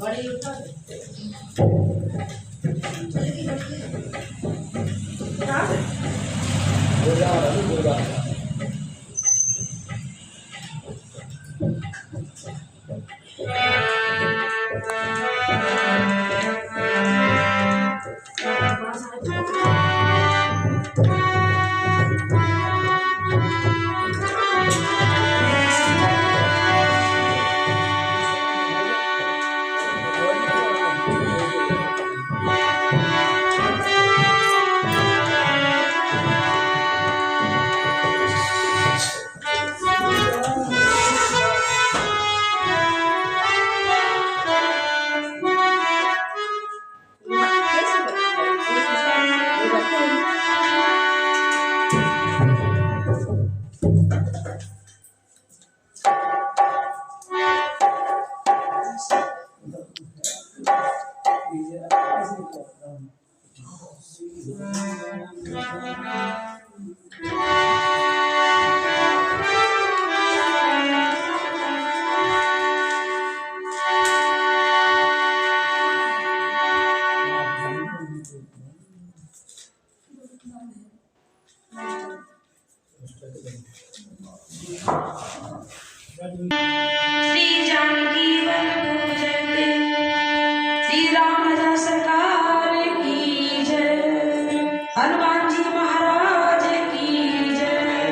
बड़ी उठा दे। हाँ? श्री जानकी वन पूजते श्री राम राजा सरकार की जय। हनुमान जी महाराज की जय।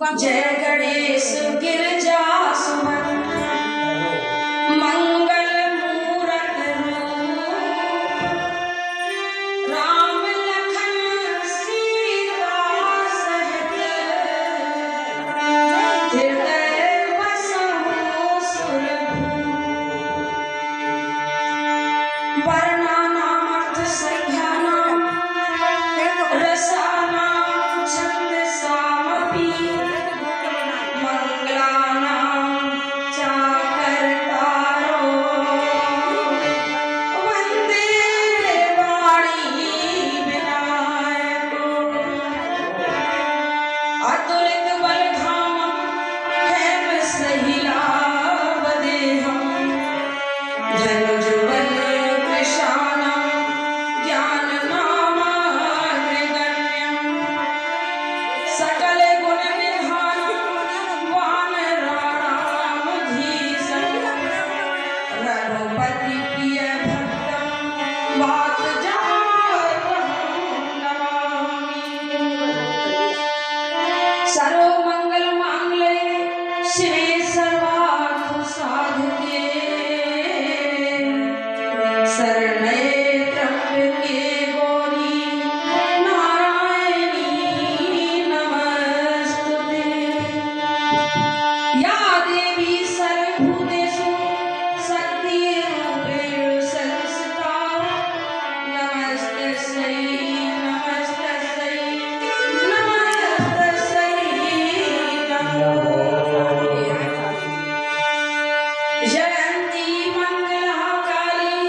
जय गणेश गिरजा सुमन मंगल मूरत रूप राम लखन सीता सहित हृदय बसहु सुरभूप वर्णानामर्थ संख्यानाम रसानाम छंद सामपि मंगलानाम चाकरतारो वंदे वाणी विनायको अतुलित बलधामं हेम सहिलावदेहं धनुजुबल कृशानं ज्ञाननामाग्रगण्यं सकल गुण निधानं वानराणामधीशं रघुपति प्रिय भक्तं वातजातं नमामि। सर्वमंगल मांगल्ये शिवे सर्वार्थ साधके शरण्ये त्र्यंबके गौरी नारायणी नमस्तुते। या देवी सर्वभूतेषु शक्तिरूपेण संस्थिता नमस्तस्यै नमस्तस्यै नमस्तस्यै नमो नमः। जयंती मंगला काली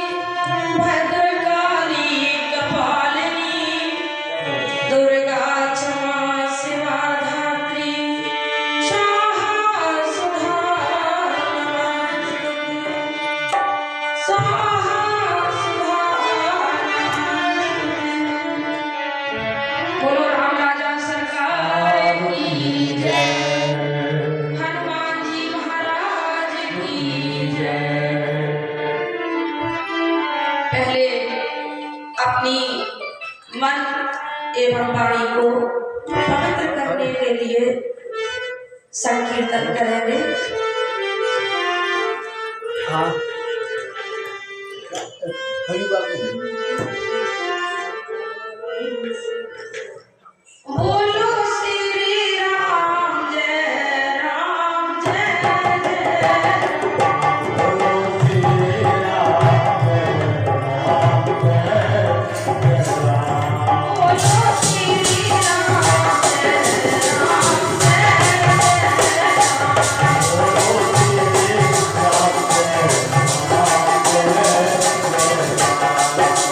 भद्रकाली कपालिनी दुर्गा क्षमा शिवा धात्री स्वाहा सुधा नमस्तुते स्वाहा सुधा नमस्तुते। बोलो राम राजा सरकार की जय हनुमान जी महाराज की जय। पहले अपनी मन एवं वाणी को पवित्र करने के लिए संकीर्तन करेंगे। हाँ हरी बात है। बोलो श्री राम जय राम जय जय बोलो श्री राम जय राम जय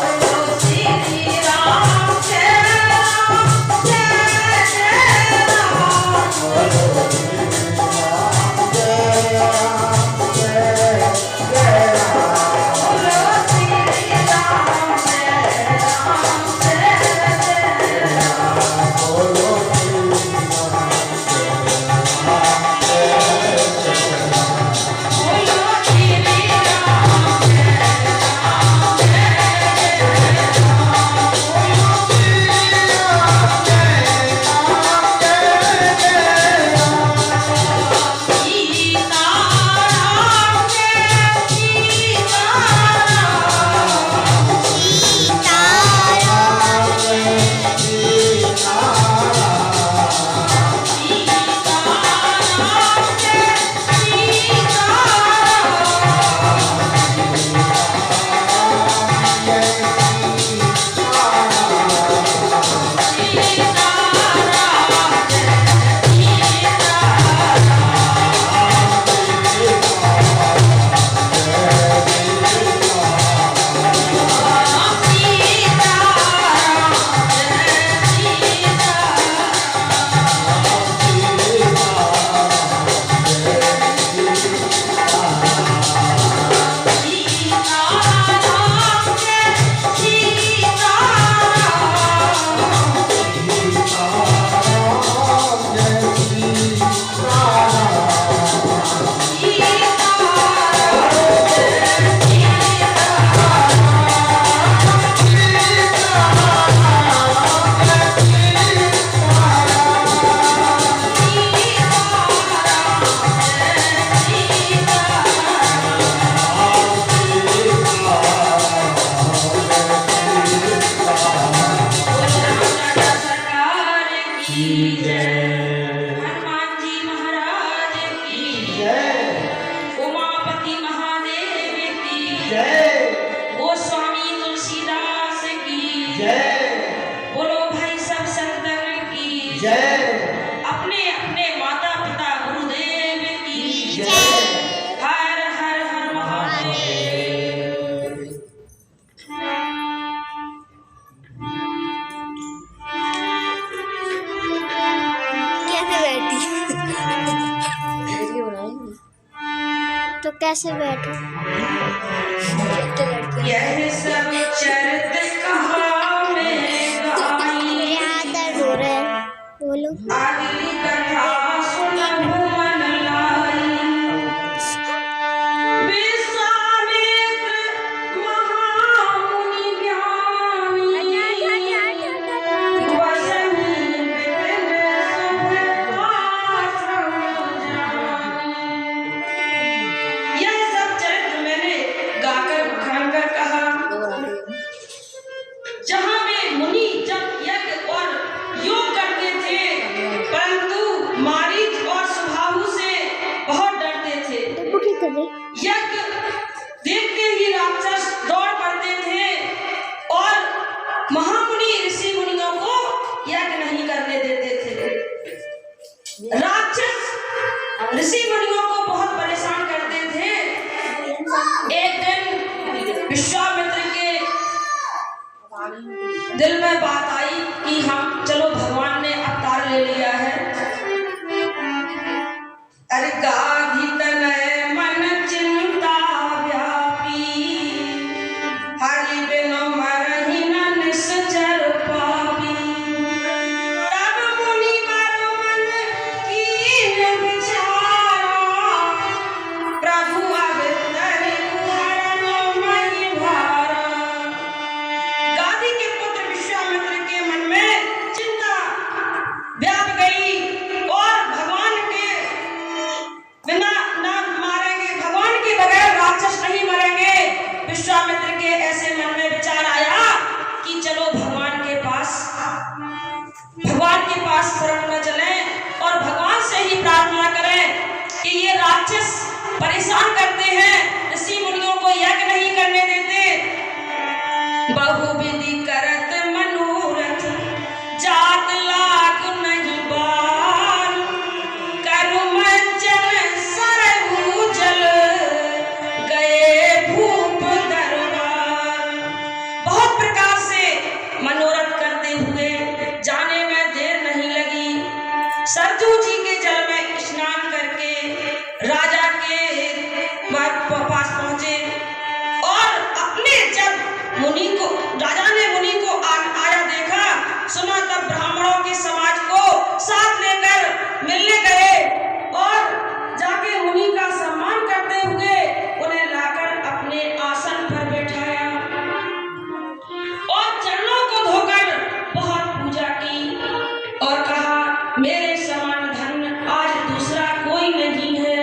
बोलो श्री राम जय जय गोस्वामी तुलसीदास की जय बोलो भाई सब संतन की जय अपने अपने माता पिता गुरुदेव की जय हर हर हर महादेव। तो कैसे बैठो यह सब चरित कहा में गाई दर्द हो रहा है बोलो अगली कथा सुनहु मन लाई। विश्वामित्र महामुनि ज्ञानी वसनी विपिन शुभ आश्रम जानी। यह सब चरित्र मैंने गाकर बखान कर कहा। जहाँ में मुनि जब यज्ञ और योग करते थे परंतु मारीच और सुबाहु से बहुत डरते थे। यज्ञ देखते ही राक्षस दौड़ पड़ते थे और महामुनि ऋषि मुनियों को यज्ञ नहीं करने देते थे। राक्षस ऋषि मुनियों को बहुत परेशान करते थे। एक दिन विश्वामित्र के दिल में बात आई कि हम चलो भगवान ने अवतार ले लिया है। अरे गाधी तनय मन चिंता व्यापी हरि बिनु मरहि न निश्चर पापी। तब मुनि वर मन कीन विचारा प्रभु अवतरि हरन महि भारा। गादी के पुत्र विश्वामित्र के मन में चिंता व्याप गई और भगवान के बिना ना मारेंगे, भगवान के बगैर राक्षस नहीं मरेंगे। विश्वामित्र के ऐसे मन में विचार आया कि चलो भगवान के पास शरण न चलें और भगवान से ही प्रार्थना करें कि ये राक्षस परेशान करते हैं, ऋषि मुनियों को यज्ञ नहीं करने देते। बहुविधि करत मनोरथ जात लाग नहीं बार कर्म जन सरहु जल गए भूप दरबार। बहुत प्रकार से मनोरथ करते हुए जाने में देर नहीं लगी। सरजू जी के जल में स्नान करके राजा के पास पहुंचे और अपने जब मुनि को राजा ने मुनि को आया देखा सुना तब ब्राह्मणों के समाज को साथ लेकर मिलने गए और जाके मुनि का सम्मान करते हुए उन्हें लाकर अपने आसन पर बैठाया और चरणों को धोकर बहुत पूजा की और कहा मेरे समान धन्य आज दूसरा कोई नहीं है।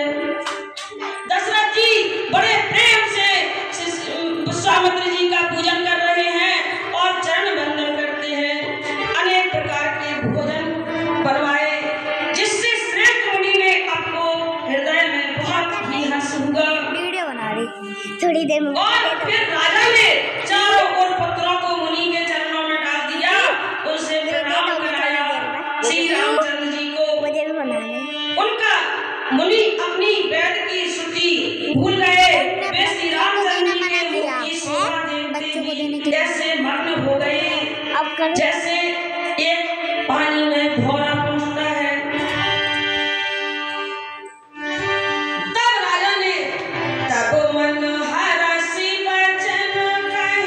दशरथ जी बड़े प्रेम से विश्वामित्र जी का पूजन कर रहे हैं और चरण वंदन करते हैं। अनेक प्रकार के भोजन बनवाए जिससे श्रेष्ठ मुनि ने आपको हृदय में बहुत ही हर्ष हुआ। वीडियो बना रही थोड़ी देर में और फिर राजा ने चारों ओर पत्रों को मुनि के चरणों में डाल दिया, उनसे प्रणाम कराया श्री रामचंद्र जी को। मुझे भी बनाने उनका मुनि अपनी वैद की श्रुति भूल गए। वे श्री रामचंद्र जी के मुख की शोभा देखते जैसे मग्न हो गए, अब करो जैसे एक पानी में भौरा पहुंचता है। तब राजा ने तब मन हरषि बचन कहि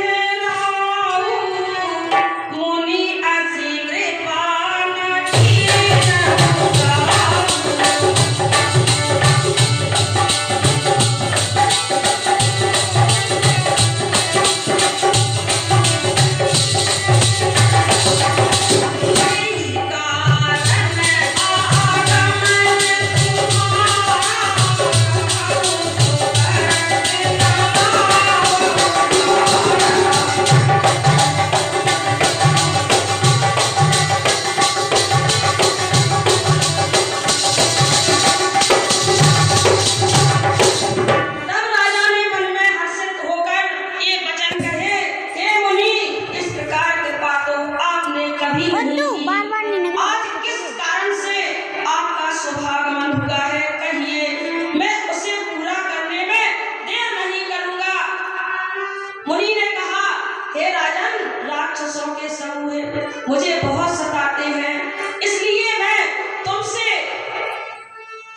मुनि ने कहा, हे राजन, राक्षसों के समूह मुझे बहुत सताते हैं, इसलिए मैं तुमसे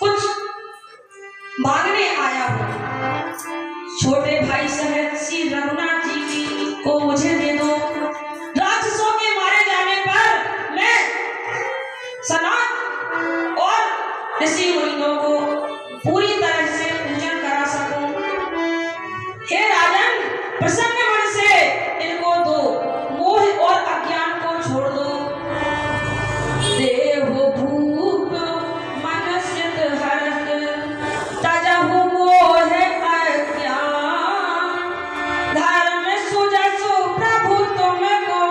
कुछ मांगने आया हूँ। छोटे भाई सहित श्री रघुनाथ जी को मुझे दे दो। राक्षसों के मारे जाने पर मैं सनातन और ऋषि मुनियों को पूरी तरह से पूजन करा सकूं। हे राजन, प्रसन्न मन से इनको दो, मोह और अज्ञान को छोड़ दो। देव भूप मन सिद्ध हरत, तजहु मोह अज्ञान, धर्म सुजसु प्रभु तुमको,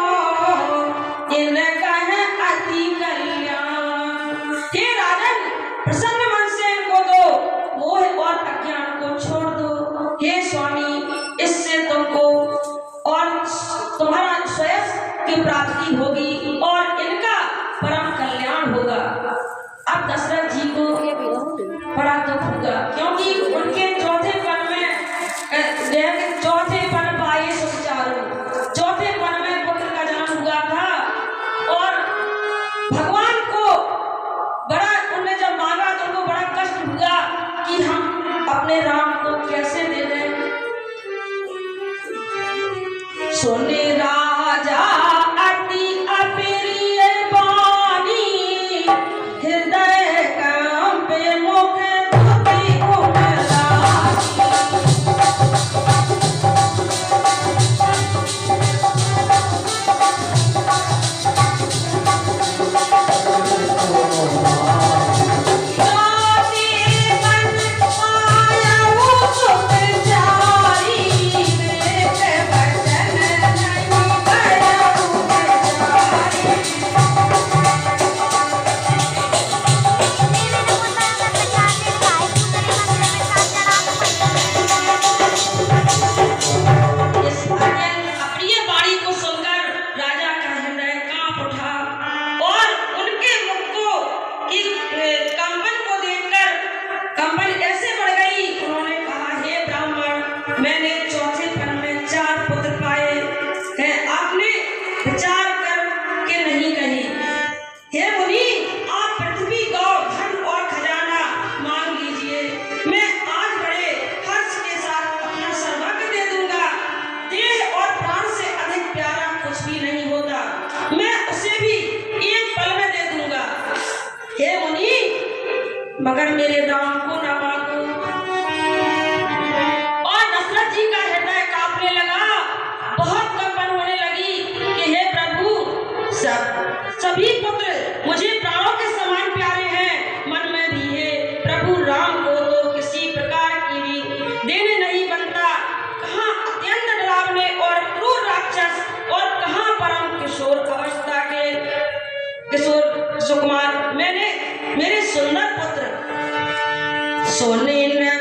इनका है अति कल्याण। हे राजन, प्रसन्न मन से इनको दो, मोह और अज्ञान को छोड़ दो। हे स्वामी, इससे तुमको और तुम्हारा श्रेयस की प्राप्ति होगी और इनका परम कल्याण होगा। अब दशरथ जी को बड़ा दुख होगा, क्योंकि उनके चौथे पन में चौथे पन पाए सुचारू, चौथे पन में पुत्र का जन्म हुआ था और भगवान को बड़ा, उन्हें जब मांगा तो उनको बड़ा कष्ट हुआ कि हम अपने राम को कैसे दे दें। सोने राजा अति अप्रिय वाणी, हृदय कंपे मुख तुति उमराई। मैंने चौथे पन में 4 पुत्र पाए हैं, आपने विचार करके नहीं कही। हे मुनि, आप पृथ्वी, गौ, धन और खजाना मांग लीजिए, मैं आज बड़े हर्ष के साथ अपना सर्वस्व दे दूंगा। देह और प्राण से अधिक प्यारा कुछ भी नहीं होता, मैं उसे भी एक पल में दे दूंगा। हे मुनि, मगर मेरे राम को न मांगो। जी का हृदय कांपने लगा, बहुत कंपन होने लगी कि हे प्रभु, सभी पुत्र मुझे प्राणों के समान प्यारे हैं, मन में भी है। प्रभु राम को तो किसी प्रकार की भी देने नहीं बनता, कहाँ अत्यंत डरावने और क्रूर राक्षस और कहाँ परम किशोर अवस्था के किशोर सुकुमार। मैंने मेरे सुंदर पुत्र सोने न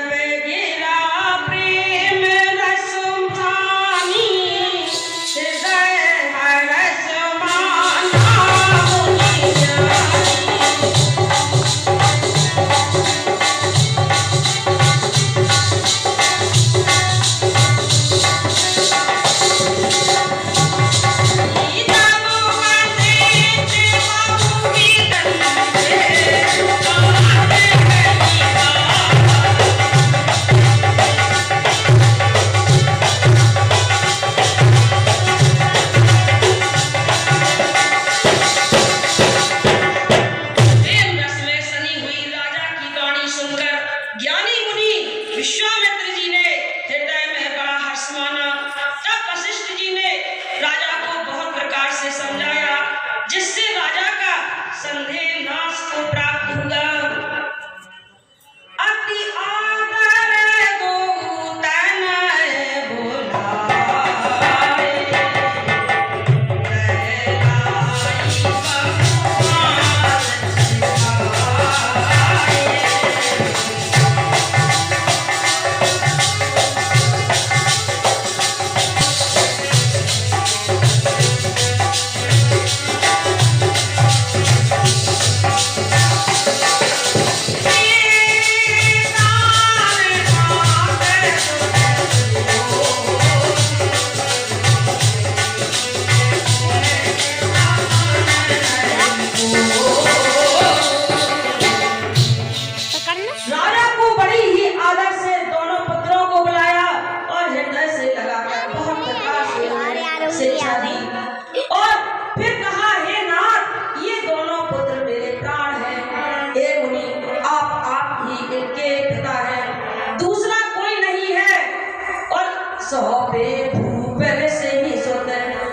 सौंपे भूपर से ही सुत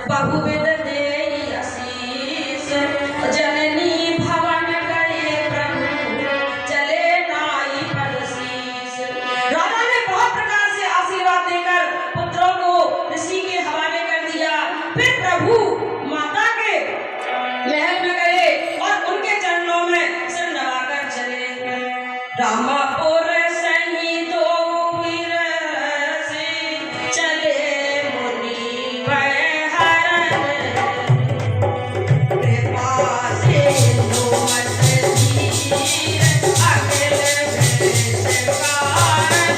बहुविध देई आशीष जननी भवन गए प्रभु चले नाई परसीस। राजा ने बहुत प्रकार से आशीर्वाद देकर पुत्रों को ऋषि के हवाले कर दिया। फिर प्रभु माता के महल में गए और उनके चरणों में सिर नवाकर चले। रामापुर सही दो वीर से चले मुनि बहरन कृपा से नुमत धीर अखिल भेष कारण।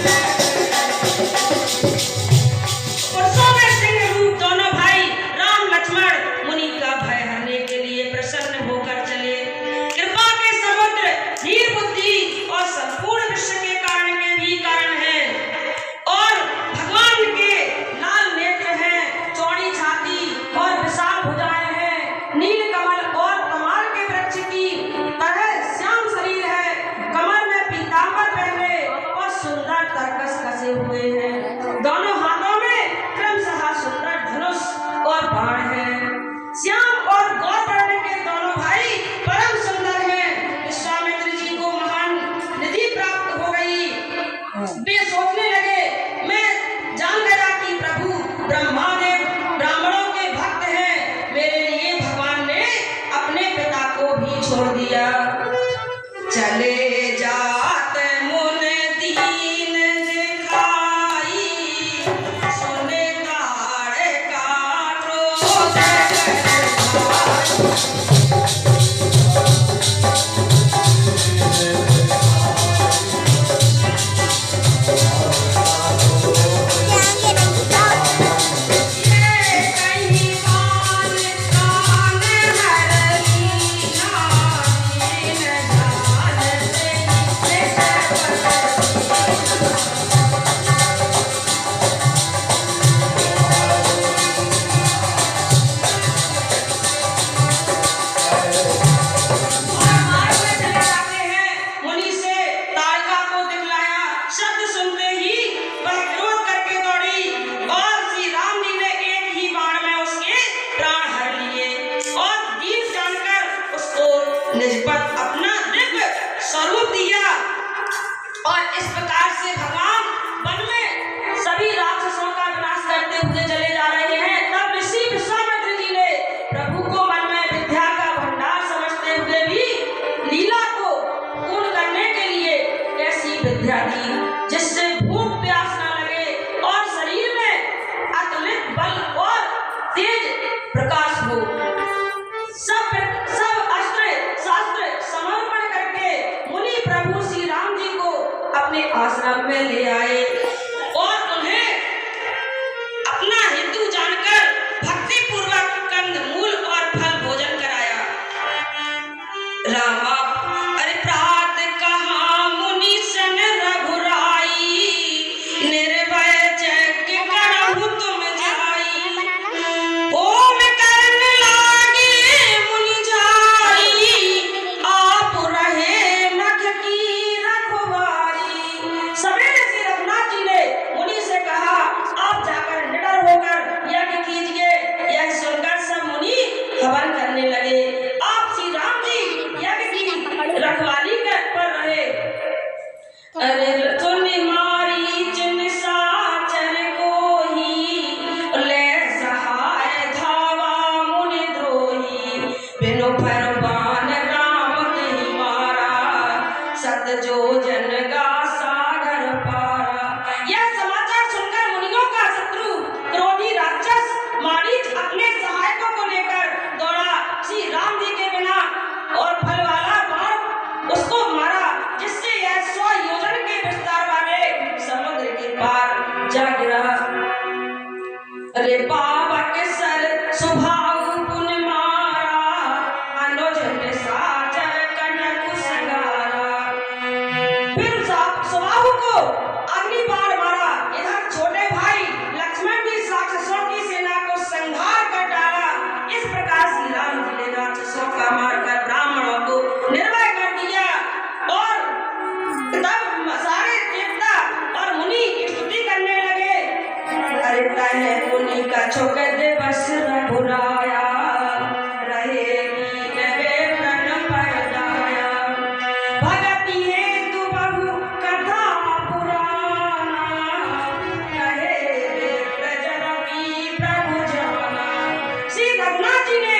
पुरुषों में सिंह रूप दोनों भाई राम लक्ष्मण मुनि का भय हरने के लिए प्रसन्न होकर चले। कृपा के समुद्र धीर बुद्धि और संपूर्ण विश्व के कारण के भी कारण है और भगवान के लाल नेत्र हैं, चौड़ी छाती और विशाल भुजाएं हैं, नील कमल और कमाल के वृक्ष की तरह श्याम शरीर है, कमर में पीतांबर पहने और सुंदर तरकस कसे हुए हैं। दोनों हाथों में क्रमशः सुंदर धनुष और बाण है। श्याम और गौर वर्ण के दोनों भाई परम सुंदर हैं। विश्वामित्र जी को महान निधि प्राप्त हो गई। वे सोचने लगे, मैं जान गया कि प्रभु ब्रह्मा ने ब्राह्मणों के भक्त हैं, मेरे लिए भगवान ने अपने पिता को भी छोड़ दिया। चले जात मुन दीन दिखाई सुने ताड़ का क्रोध निष्पत अपना दिव्य स्वरूप दिया और इस प्रकार से भगवान वन में सभी राक्षसों का विनाश करते हुए चले जा रहे हैं। तब ऋषि विश्वामित्र जी ने प्रभु को मन में विद्या का भंडार समझते हुए भी लीला को पूर्ण करने के लिए ऐसी विद्या दी जिससे भूख प्यास न लगे और शरीर में अतुलित बल और तेज प्रकाश हो। सब अस्त्र शास्त्र समर्पण करके मुनि प्रभु श्री राम जी को अपने आश्रम में ले आए और उन्हें अपना हिंदू जानकर भक्ति पूर्वक कंदमूल और फल भोजन कराया। रामा अरे प्रात कहा मुनि सन रघुराई निर्भय यज्ञ करहु तुम जाई ओम करन लागे मुनि जाई आप रहे मख की रखवारी। सवेरे श्री रघुनाथ जी ने मुनि से कहा, आप जाकर निडर होकर यज्ञ कीजिए। यह सुनकर सब मुनि हवन करने लगे। आप श्री राम जी यज्ञ की रखवाली पर रहे। अरे सुन मारी जिन साचर को ही ले सहाय धावा मुनि द्रोही बिनु फरमान राम नहीं मारा सत जो जन गा सागर पारा। यह समाचार सुनकर मुनियों का शत्रु क्रोधी राक्षस मारीच अपने सहायकों को लेकर दौड़ा। श्री राम जी के बिना और फल वाला बाण उसको मारा जिससे यह 100 योजन के विस्तार वाले समुद्र के पार जा गिरा। अरे पावक सर सुभाव पुन मारा अनुज ने साचर कनक संगारा। फिर सुबाहु को अग्नि बाण मारा। इधर छोटे भाई लक्ष्मण भी राक्षसों की सेना को संहार कर डाला। इस प्रकार श्री राम जी ने राक्षसों का मारकर ब्राह्मणों को निर्भय कर दिया और तब सारे देवता और मुनि स्तुति करने लगे। अरे कछो कहते बस रघुराया रहे लगे प्रण परदाया भगति हेतु बहु कथा पुराना कहे रे प्रजरवि प्रभु जाना। श्री रघुनाथ जी ने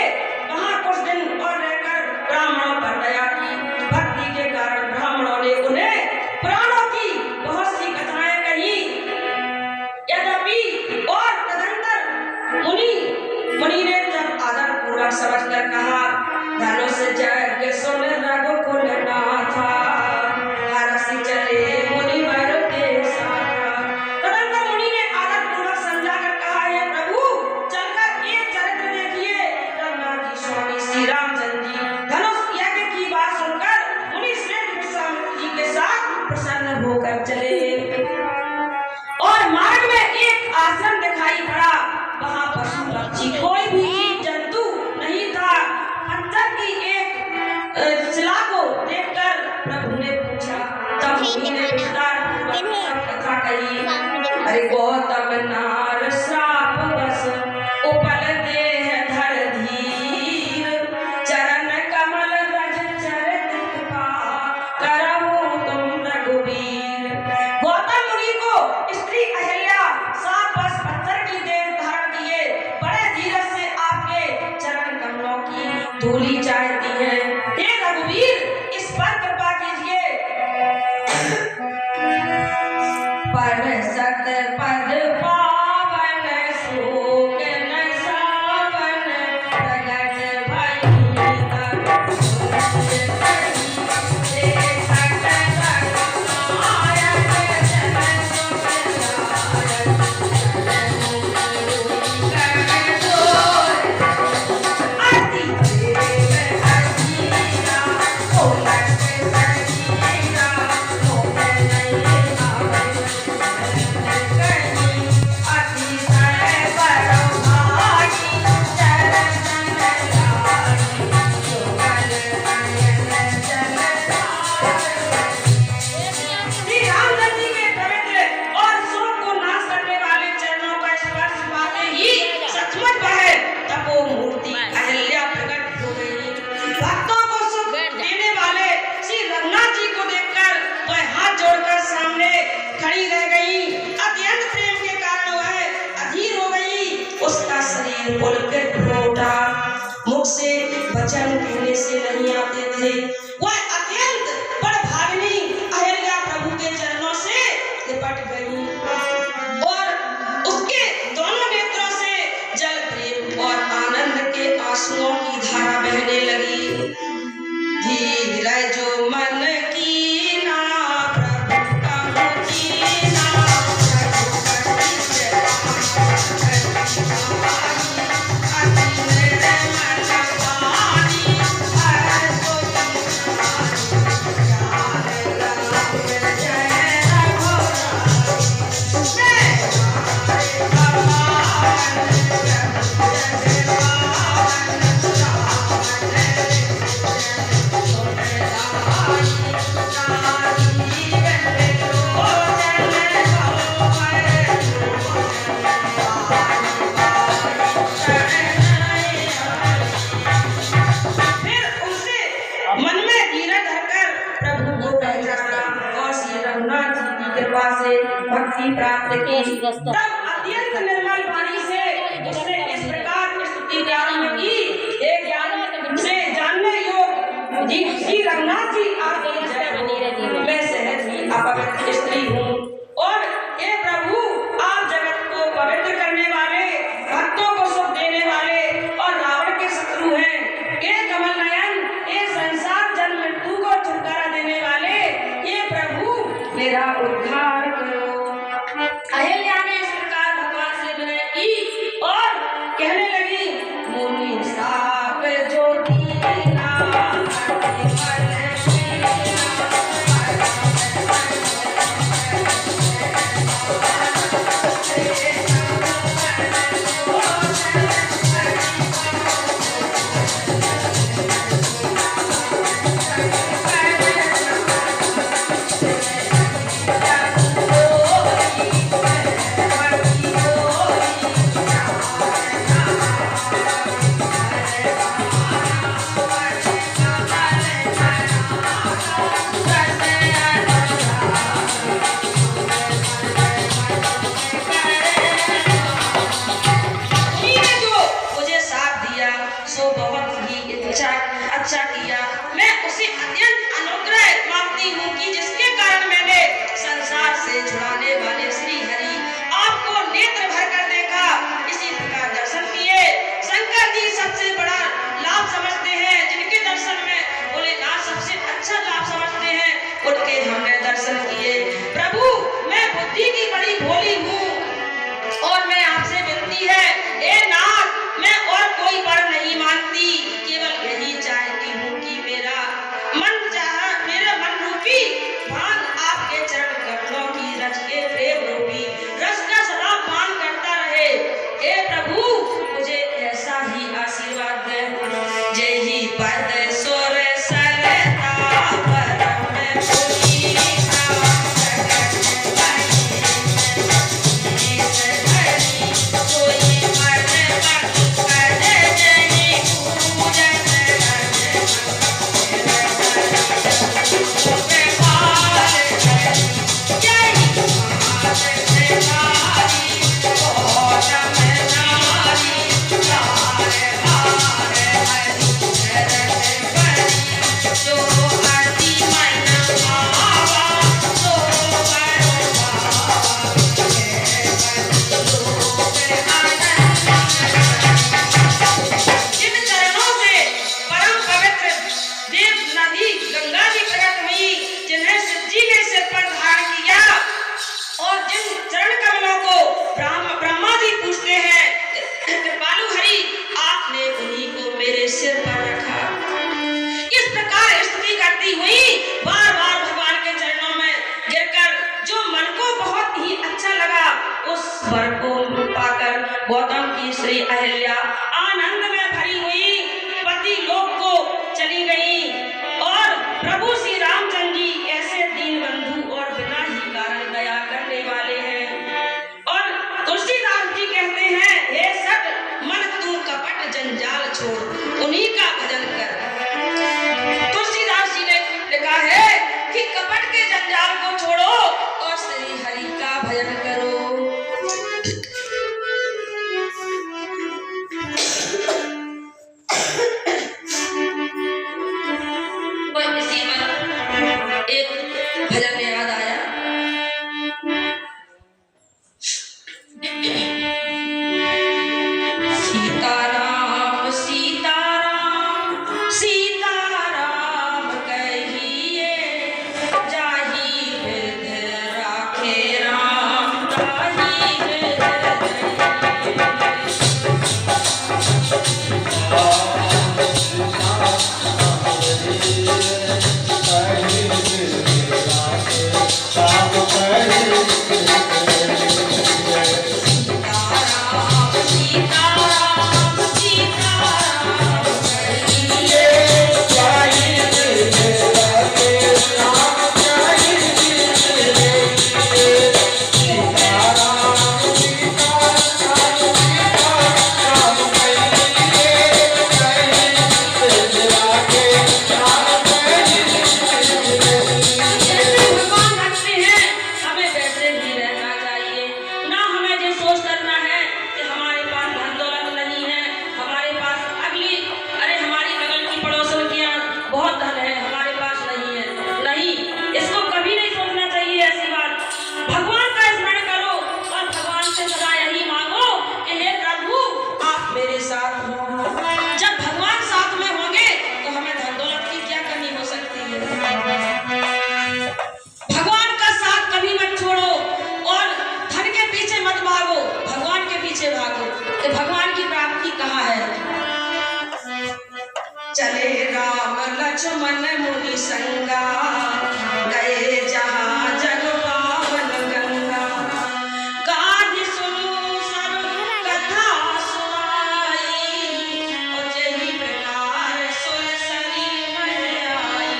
वहां कुछ दिन और रहकर ब्राह्मणों पर दया की। भक्ति के कारण ब्राह्मणों ने उन्हें पुराणों की बहुत सी कथाएं कही। यद्यपि और तदंतर मुनि ने जब आदर पूर्वक समझकर कहा धनुष जग सुन रघुकुल नाथा हरसि चले मुनिवर के साथा। तदंतर मुनि ने आदर पूर्वक समझाकर कहा हे प्रभु चलकर एक चरित्र देखिए। रघुनाथ जी स्वामी श्री रामचंद्र जी धनुष यज्ञ की बात सुनकर मुनि श्रेष्ठ विश्वामित्र जी के साथ प्रसन्न होकर चले और मार्ग में एक आश्रम दिखाई पड़ा। वहां पशु पक्षी कोई भी जीव जंतु नहीं था। पत्थर की एक शिला को देखकर प्रभु ने पूछा तब मुनि ने विस्तार पूर्वक कथा कही। अरे गौतम नार श्राप बस उपल देह धर धीर चरण कमल रज चरित कृपा करहु तुम रघुवीर। गौतम मुनि को स्त्री अहिल्या साप बस पत्थर की देह धारण किए बड़े धीरज से आपके चरण कमलों की धूली चाहती है। हे रघुवीर इस पर कृपा कीजिए। पर सत पद पावन शोक न सावन प्रगट भई तब पुलकित हो उठा। मुख से वचन कहने से नहीं आते थे। वह अत्यंत बड़भागिनी अहिल्या प्रभु के चरणों से लिपट गई और उसके दोनों नेत्रों से जल प्रेम और आनंद के आंसुओं की धारा बहने लगी। धीरज जो मन की ना प्रभु का मुझीना भक्ति प्राप्त की। तब अत्यंत निर्मल वाणी से उसने इस प्रकार स्तुति प्रारंभ की। हे ज्ञान से जानने योग श्री रघुनाथ जी आपकी जय हो। मैं सहज ही अपवित्र स्त्री हूँ और हे प्रभु आप जगत को पवित्र करने वाले भक्तों को सुख देने वाले और रावण के शत्रु हैं। हे कमल नयन हे संसार जन्म मृत्यु को छुटकारा देने वाले हे प्रभु मेरा उद्धार करो। अहिल्या ने इस प्रकार भगवान से विनय की और कहने लगी मुनि साप जो दीना श्री अहिल्या आनंद में भरी हुई पति लोक को चली गई और प्रभु श्री रामचंद्र जी ऐसे दीन बंधु और बिना ही कारण दया करने वाले हैं। और तुलसीदास जी कहते हैं, हे सट मन तू कपट जंजाल छोड़ उन्हीं का भजन कर। तुलसीदास जी ने लिखा है कि कपट के जंजाल को छोड़ो और श्री हरि का भजन करो। एक भजन याद आया, सीताराम सीताराम सीताराम कहिए जाहि हृदय राखे राम ताहि हृदय चले राम लक्ष्मण मुनि संगा गए जहाँ जग पावन गंगा। गाधि सुनु सब कथा सुनाई और जही प्रकार सुरसरी में आई।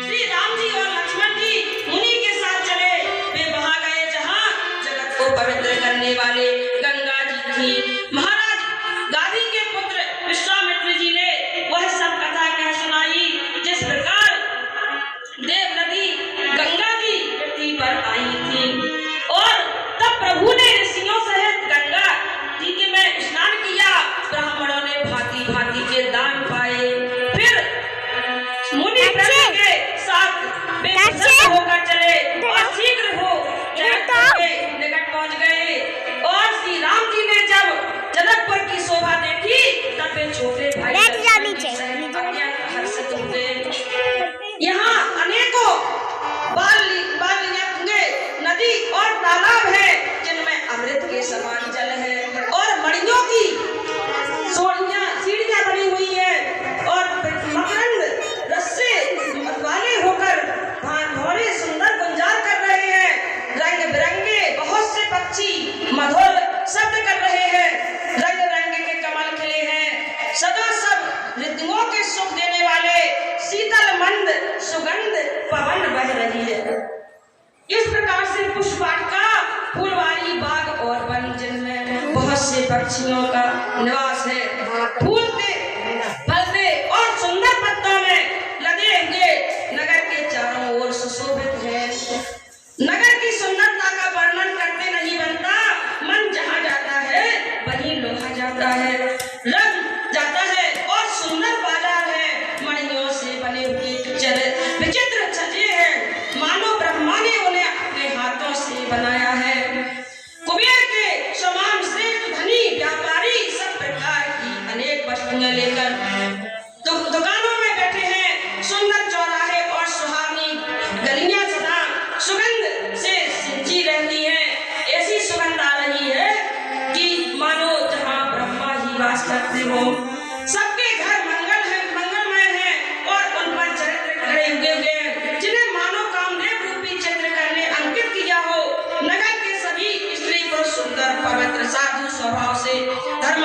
श्री राम जी और लक्ष्मण जी मुनि के साथ चले, वे वहां गए जहाँ जगत को पवित्र करने वाले गंगा जी थी। महाराज गाधी के पुत्र विश्वामित्र जी ने वह सब कथा कह सुनाई जिस प्रकार देव नदी गंगा जी पृथ्वी पर आई थी। और तब प्रभु ने ऋषियों सहित गंगा जी के में स्नान किया। ब्राह्मणों ने भांति भांति के दान पाए। फिर मुनि ब्रह्म के साथ वे प्रसन्न होकर चले और शीघ्र हो जनकपुर के निकट पहुंच गए। और श्री राम जी ने जब जनकपुर की शोभा देखी तब वे छोटे भाई हर्षित हुए। यहाँ अनेकों नदी और तालाब है जिनमें अमृत के समान जल है और मणियों की सीढ़ियां बनी हुई है और मकरंद रस्से वाले होकर घोड़े सुंदर गुंजार कर रहे हैं। रंग बिरंगे बहुत से पक्षी मधुर शब्द कर रहे हैं। रंग बिरंगे के कमल खिले हैं। सदा सब ऋतुओं के सुख देने वाले शीतल मंद सुगंध पवन बह रही है। इस प्रकार से पुष्पवाटिका फूलवारी बाग और वन जिनमें बहुत से पक्षियों का निवास है। फूलते फलते और सुंदर पत्तों में लगे हुए नगर के चारों ओर सुशोभित है। नगर की सुंदरता का वर्णन करते नहीं बनता। मन जहाँ जाता है वहीं लोहा जाता है, रंग जाता है और सुंदर बाजार है। मणियों से बने हुए विचित्र छजे हैं, मानो ब्रह्मा ने उन्हें अपने हाथों से बनाया है। कुबेर के समान श्रेष्ठ धनी व्यापारी सब प्रकार की अनेक वस्तुएं लेकर दुकानों में बैठे हैं। सुंदर चौराहे और सुहावनी गलियां सदा सुगंध से सिंची रहती हैं। ऐसी सुगंध आ रही है कि मानो जहाँ ब्रह्मा ही वास करते हो। सबके घर मंगलमय है और उन पर चरित्र खड़े हुए हैं जिन्हें मानो कामदेव रूपी चित्रकार ने अंकित किया हो। नगर के सभी स्त्री पुरुष सुंदर पवित्र साधु स्वभाव से धर्म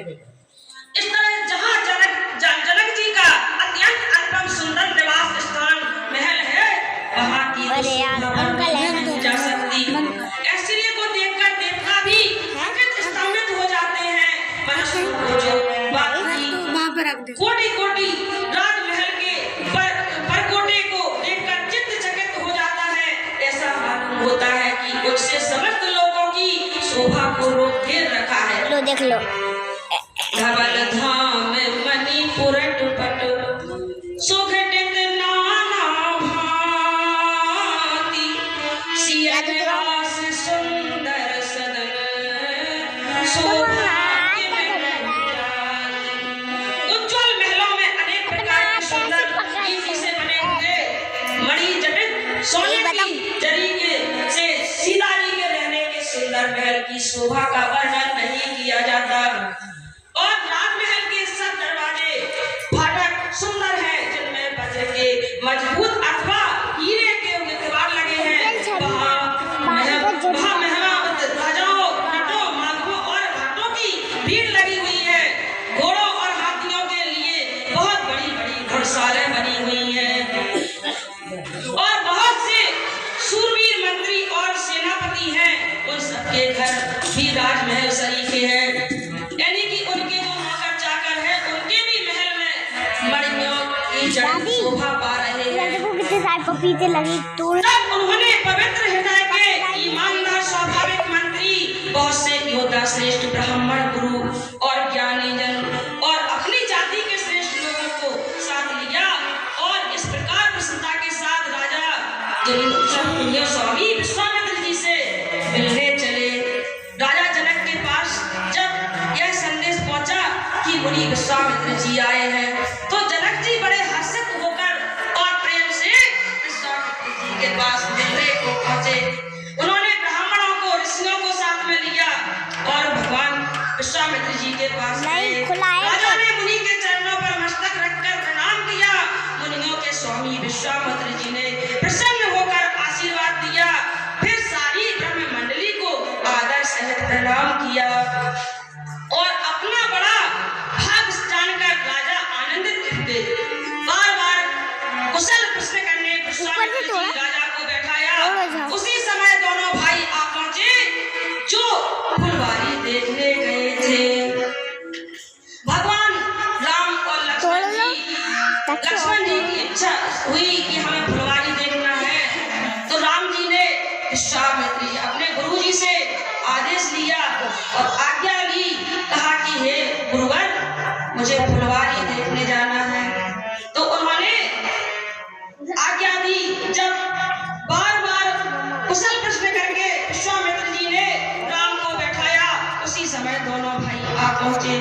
इस तरह जहाँ जनक जी का अत्यंत अनुपम सुंदर निवास स्थान महल है, वहाँ की अरे यार, अंकल है ना, जा सकती। ऐश्वर्य को देखकर देवता भी स्तंभित हो जाते हैं। मनुष्य को जो बाकी कोटि कोटि राजमहल के परकोटे को देखकर चित्त चकित हो जाता है। ऐसा मालूम होता है कि उससे समस्त लोगों की शोभा को रोक घेर रखा है। लो देख लो। धवल धाम मणिपुर टुपट सुघटित नाना भांति, सिया निवास सुंदर सदन सौभाग्य में जाति। उज्ज्वल महलों में अनेक प्रकार के सुंदर रीति से बने हुए मणि जटित सोने की जरी से सीताजी के रहने के सुंदर महल की शोभा का वर्णन नहीं किया जाता। और राजमहल के सब दरवाजे फाटक सुंदर हैं, जिनमें वज्र के मजबूत अथवा हीरे के किवाड़ लगे हैं। वहाँ मेहराबत राजाओं, नटों, माधवों और भक्तों की भीड़ लगी हुई है। घोड़ों और हाथियों के लिए बहुत बड़ी बड़ी घुड़सालें बनी हुई हैं और बहुत से शूरवीर मंत्री और सेनापति हैं। उन सबके घर भी राजमहल सरीखे हैं, यानी कि उनके जो नौकर चाकर हैं, उनके भी महल में मणियों की जड़ी शोभा पा रहे हैं। देखो कितने सारे पपीते लगे। तब उन्होंने पवित्र हृदय के ईमानदार स्वाभाविक मंत्री, बहुत से योद्धा, श्रेष्ठ ब्राह्मण, गुरु और ज्ञानी जन और अपनी जाति के श्रेष्ठ लोगों को साथ लिया और इस प्रकार प्रसन्नता के साथ राजा स्वामी विश्वामित्र जी से मिलने चले। राजा जनक के पास जब यह संदेश पहुंचा कि मुनि विश्वामित्र जी आए हैं, तो जनक जी बड़े हर्षित होकर और प्रेम से विश्वामित्र जी के पास मिलने को पहुंचे। उन्होंने ब्राह्मणों को, ऋषियों को साथ में लिया और भगवान विश्वामित्र जी के पास गए। राजा ने मुनि के चरणों पर मस्तक रखकर प्रणाम किया। मुनियों के स्वामी विश्वामित्र जी ने प्रसन्न होकर आशीर्वाद दिया। फिर सारी ब्रह्म मंडली को आदर सहित प्रणाम किया और अपना बड़ा भाग जानकर राजा आनंदित हुए। बार बार कुशल प्रश्न करने विश्वामित्र जी राजा को बैठाया। उसी समय दोनों भाई आ पहुंचे जो फुलवारी देखने गए थे। भगवान राम और लक्ष्मण जी की इच्छा हुई कि हमें फुलवारी देखना है, तो राम जी ने विश्वामित्र जी अपने गुरु जी से आदेश लिया और आज्ञा ली। कहा कि हे गुरुवर, मुझे फुलवारी देखने जाना है। तो उन्होंने आज्ञा दी। जब बार बार कुशल प्रश्न करके विश्वामित्र जी ने राम को बैठाया, उसी समय दोनों भाई आ पहुंचे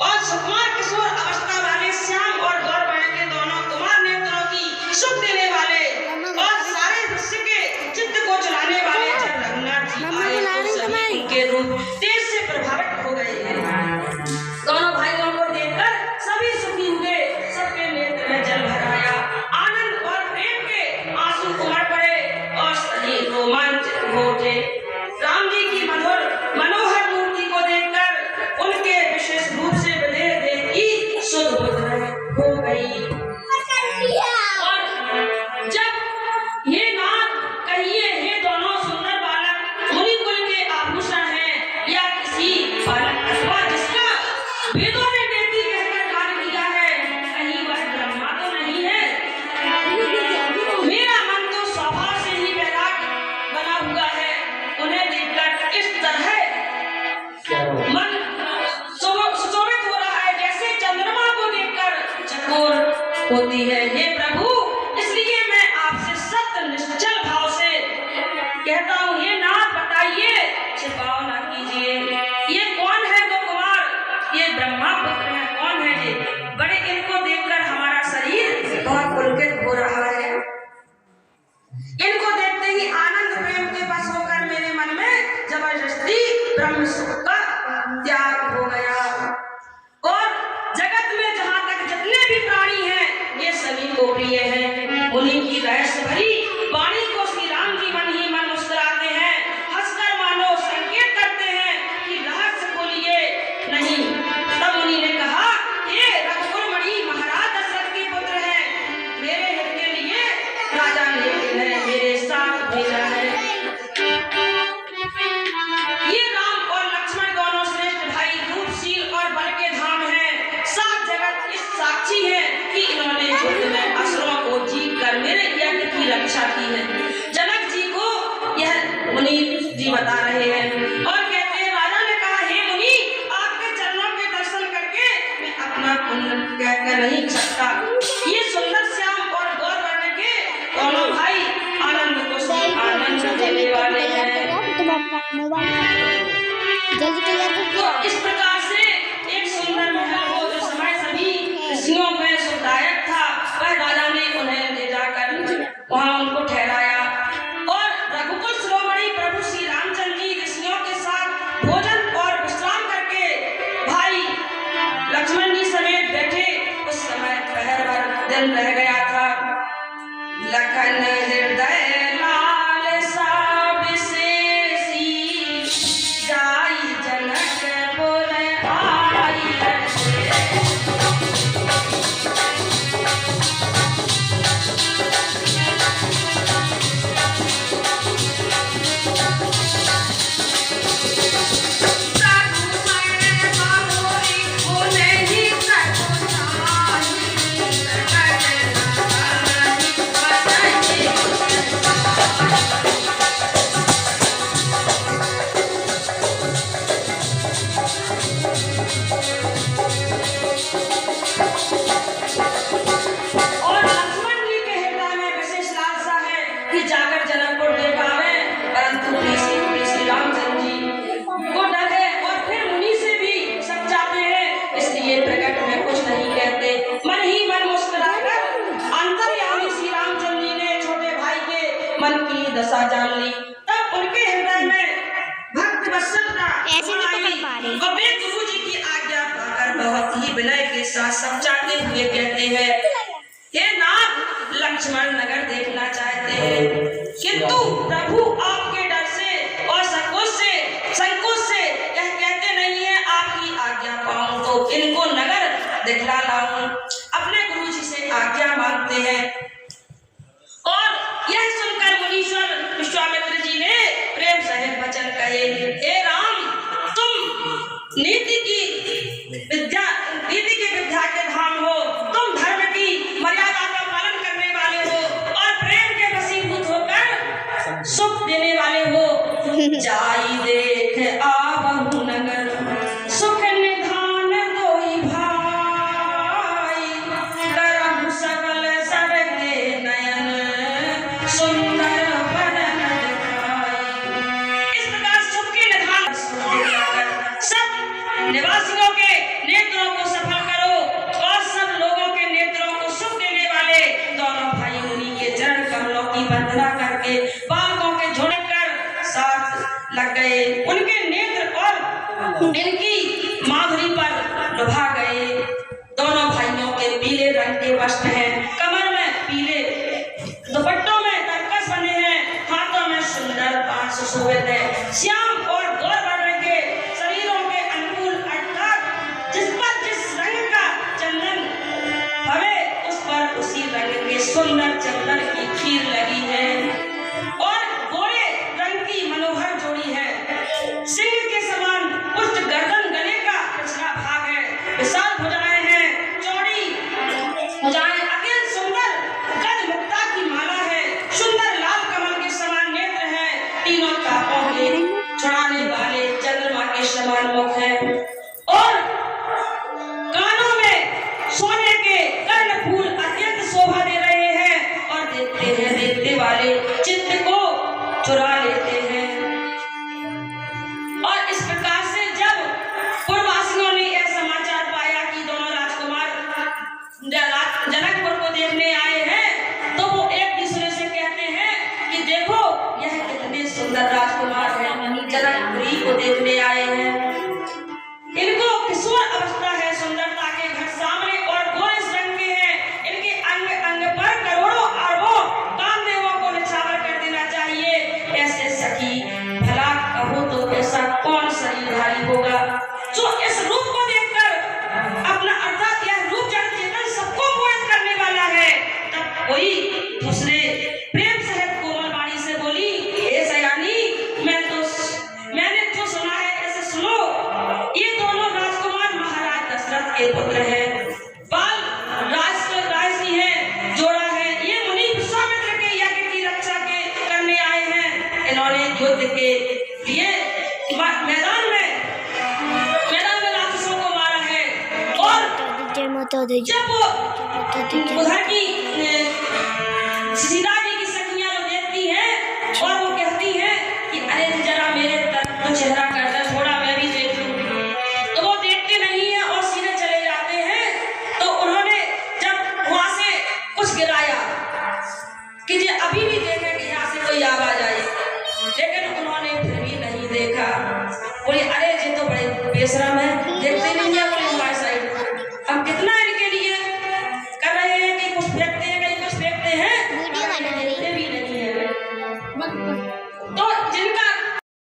और सुकुमार किशोर अवस्था वाले श्याम और गौरवर्ण के दोनों कुमार नेत्रों की सुख देने वाले और सारे दृश्य के चित्त को चुराने वाले जब रघुनाथ जी आए, तो सभी उनके रूप तेज से प्रभावित हो गए। दोनों भाइयों को देखकर सभी सुखी हुए, सबके नेत्र में जल भर आया। आनंद और प्रेम के आंसू उमड़ पड़े और शरीर रोमांचित हो उठे। राम जी की मनोहर मूर्ति को देखकर उनके विशेष रूप से बधे देखी शुद्ध बुद्ध हो गई। और जब ये नाथ कहिए, हे दोनों सुंदर बालक मुनि कुल के आभूषण हैं या किसी बालक अथवा जिसका वेदों ने बेटी कहकर गान किया है, कहीं वह ब्रह्मा तो नहीं है? मेरा मन तो स्वभाव से ही वैराग बना हुआ है। उन्हें देखकर इस तरह मन सुशोभित हो रहा है जैसे चंद्रमा को देखकर चकोर होती है। हे प्रभु, इसलिए मैं आपसे सत्य निश्चल भाव से कहता हूँ, ये नाथ बताइए, छिपाओ ना कीजिए, ये कौन है दो कुमार? ये ब्रह्मा पुत्र है। कौन है ये? बड़े इनको देखकर हमारा शरीर बहुत पुलकित हो रहा है। इनको देखते ही आनंद प्रेम के बस होकर मेरे मन में जबरदस्ती ब्रह्म सुख का त्याग हो गया। और जगत में जहाँ तक जितने भी प्राणी हैं, ये सभी को प्रिय हैं। उन्हीं की रहस्य भरी वाणी को श्री राम जी मन ही मन मुस्कुराते हैं, हंसकर मानो संकेत करते हैं कि रहस्य बोलिए नहीं। जी बता रहे हैं और कहते हैं राजा ने कहा हे मुनि आपके चरणों के दर्शन करके मैं अपना पुण्य कहकर नहीं सकता। ये सुंदर श्याम और गौर वर्ण के दोनों भाई आनंद को आनंद देने वाले हैं। तो इस प्रकार से एक सुंदर महल हो जो समय सभी ऋषियों में सुखदायक था, वह राजा ने उन्हें ले जाकर वहां उनको ठहराया और रघुकुल शिरोमणि प्रभु श्री रामचंद्र जी ऋषियों के साथ भोजन और विश्राम करके भाई लक्ष्मण जी समेत बैठे। उस समय पहर भर दिन रह गया था। लखन हृदय लाल सा विशेषी जाई जनकपुर आई दशा जान ली। तब उनके हृदय में भक्त वत्सलता और वे गुरु जी की आज्ञा पाकर बहुत ही विनय के साथ समझाते हुए कहते हैं हे नाथ लक्ष्मण नगर देखना चाहते हैं किंतु प्रभु आपके डर से और संकोच से यह कहते नहीं है आपकी आज्ञा पाऊं तो इनको नगर दिखला लाऊं। अपने गुरु जी से आज्ञा मांगते हैं और यह सुनकर मुनीश्वर विश्वामित्र जी ने प्रेम सहित वचन कहे हे राम तुम नीति की विद्या के धाम हो, तुम धर्म की मर्यादा का पालन करने वाले हो और प्रेम के वशीभूत होकर सुख देने वाले हो। जाई देख आवहु नगर सुख निधान दोई भाई करहु सकल सबके नयन सुंदर बदन दिखाई। इस प्रकार सुख के निधान सब निवासियों के नेत्रों को सफल करो और सब लोगों के नेत्रों को सुख देने वाले दोनों भाई मुनि के चरण कमलों की वंदना करके बालकों के झोले कर साथ लग गए। उनके नेत्र और इनकी माधुरी पर लुभा गए। दोनों भाइयों के पीले रंग के वस्त्र हैं, कमर में पीले दुपट्टों में तरकस बने हैं, हाथों में सुंदर पांच सुशोभित है। श्याम और गौर वर्ण के शरीरों के अनुकूल अर्थात जिस पर जिस रंग का चंदन हवे उस पर उसी रंग के सुंदर चंदन की खीर लगी है और गोरे रंग की मनोहर जोड़ी है। सिंह के समान पुष्ट गर्दन गले का पिछला भाग है, विशाल भुजाएं हैं, चौड़ी भुजाएं अत्यंत सुंदर गज मुक्ता की माला है, सुंदर लाल कमल के समान नेत्र है, तीनों तापों के छुड़ाने वाले चंद्रमा के समान मुख है और कानों में सोने के कर्ण फूल अत्यंत शोभा दे रहे हैं और देखते वाले चित्त को चुरा लेते हैं। और इस प्रकार से जब पूर्ववासियों ने यह समाचार पाया कि दोनों राजकुमार जनकपुर को देखने आए हैं तो वो एक दूसरे से कहते हैं कि देखो यह कितने सुंदर राजकुमार हैं, जनकपुरी को देखने आए हैं। इनको किशोर अवस्था है, सुंदरता के घट सामने और गोरे रंग के हैं। इनके अंग अंग पर करोड़ों अरबों कामदेवों को निछावर कर देना चाहिए। ऐसे सखी भला कहो तो ऐसा कौन शरीरधारी होगा जो इस रूप को देखकर अपना अर्थात यह रूप जड़ चेतन सबको मोहित करने वाला है। तब कोई दूसरे प्रेम सहित कोमल वाणी से बोली हे सयानी मैंने तो सुना है, ऐसे सुनो ये दोनों राजकुमार महाराज दशरथ के पुत्र हैं, बाल राजसी हैं, जोड़ा है। ये मुनि विश्वामित्र के यज्ञ की रक्षा के करने आए हैं। इन्होंने युद्ध के ये मैदान में राक्षसों को मारा है। और जब उधर की सीता जी की सखियां लोग देखती हैं और वो कहती हैं कि अरे जरा मेरे तक तो चेहरा कर दे, थोड़ा मैं भी देख लूं। तो वो देखते नहीं है और सीधे चले जाते हैं। तो उन्होंने जब वहां से कुछ गिराया कि जे अभी भी देखे कि यहाँ से कोई आवाज आई, लेकिन उन्होंने फिर भी नहीं देखा। बोले अरे ये तो बड़े बेशरम है,